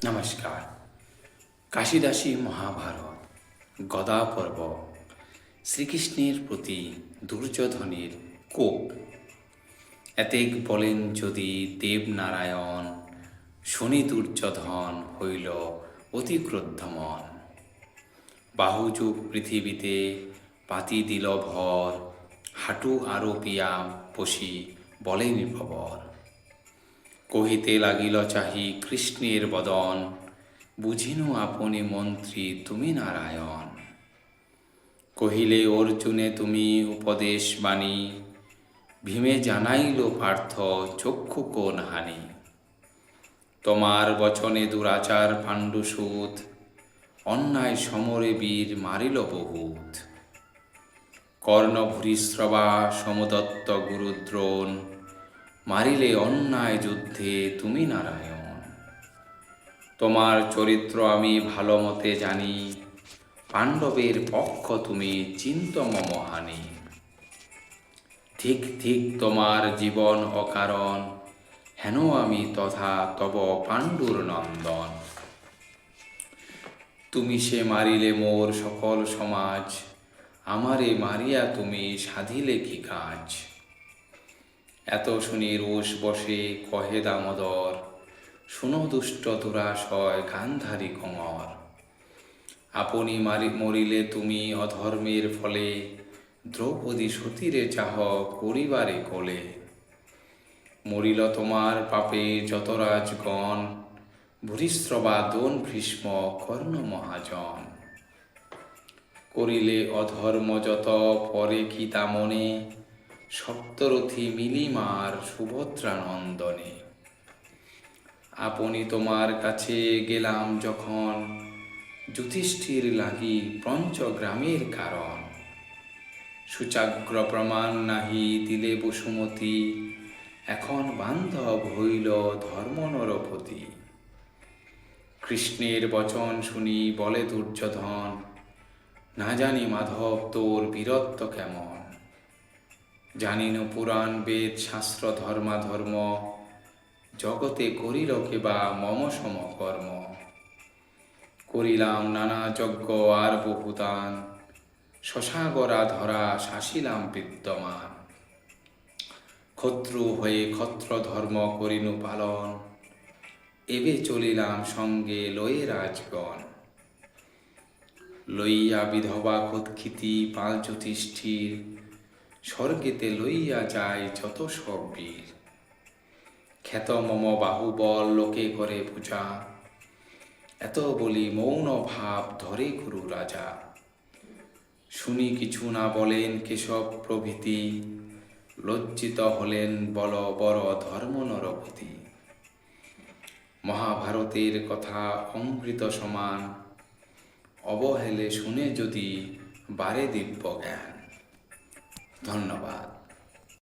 নমস্কার। কাশিদাসী মহাভারত গদা পর্ব শ্রীকৃষ্ণের প্রতি দুর্যোধনের কোপ। এতেক বলেন যদি দেবনারায়ণ, শনি দুর্যোধন হইল অতি ক্রুদ্ধমন। বাহুযুগ পৃথিবীতে পাতি দিল ভর, হাঁটু আরোপিয়া বসি বলেন প্রবর। কহিতে লাগিল চাহি কৃষ্ণের বদন, বুঝিনু আপনি মন্ত্রী তুমি নারায়ণ। কহিলে অর্জুনে তুমি উপদেশ বাণী, ভীমে জানাইল পার্থ চক্ষু কোন হানি। তোমার বচনে দুরাচার পাণ্ডুসূত, অন্যায় সমরে বীর মারিল বহুত। কর্ণ ভূরিশ্রবা সমদত্ত গুরুদ্রোণ, মারিলে অন্যায় যুদ্ধে তুমি নারায়ণ। তোমার চরিত্র আমি ভালো মতে জানি, পাণ্ডবের পক্ষ তুমি চিন্ত মম হানি। ঠিক ঠিক তোমার জীবন অকারণ, হেন আমি তথা তব পাণ্ডুর নন্দন। তুমি সে মারিলে মোর সকল সমাজ, আমারে মারিয়া তুমি সাধিলে কি কাজ। এত শুনি রোষ বসে কহে দামোদর, শুনো দুষ্ট দুরাশয় গান্ধারী কোমর। আপনি মরিলে তুমি অধর্মের ফলে, দ্রৌপদী সতীরে চাহ করিবারে কোলে। মরিল তোমার পাপে যত রাজগণ, ভূরিশ্রবা দোন ভীষ্ম কর্ণ মহাজন। করিলে অধর্ম যত পরে কি তা মনে, সপ্তরথী মিলিমার সুভদ্রা নন্দনে। আপনি তোমার কাছে গেলাম যখন, যুধিষ্ঠির লাগি পঞ্চগ্রামের কারণ। সুচাগ্র প্রমাণ নাহি দিলে বসুমতী, এখন বান্ধব হইল ধর্ম নরপতি। কৃষ্ণের বচন শুনি বলে দুর্যোধন, না জানি মাধব তোর বীরত্ব কেমন। জানিন পুরাণ বেদ শাস্ত্র ধর্মাধর্ম, জগতে করিল কেবা মম সমকর্ম। করিলাম নানা যজ্ঞ আর বহুদান, শশাগরা ধরা শাসিলাম বিদ্যমান। ক্ষত্রু হয়ে ক্ষত্র ধর্ম করিনু পালন, এবে চলিলাম সঙ্গে লয়ে রাজগণ। লইয়া বিধবা ক্ষুৎক্ষিতি পাল যুধিষ্ঠির, স্বর্গেতে লইয়া যায় যত সব বীর। খ্যাত মম বাহুবল লোকে করে পূজা, এত বলি মৌন ভাব ধরে গুরু রাজা। শুনি কিছু না বলেন কেশব প্রভৃতি, লজ্জিত হলেন বল বড় ধর্ম নরপতি। মহাভারতের কথা অমৃত সমান, অবহেলে শুনে যদি বারে দিব্য জ্ঞান। ধন্যবাদ।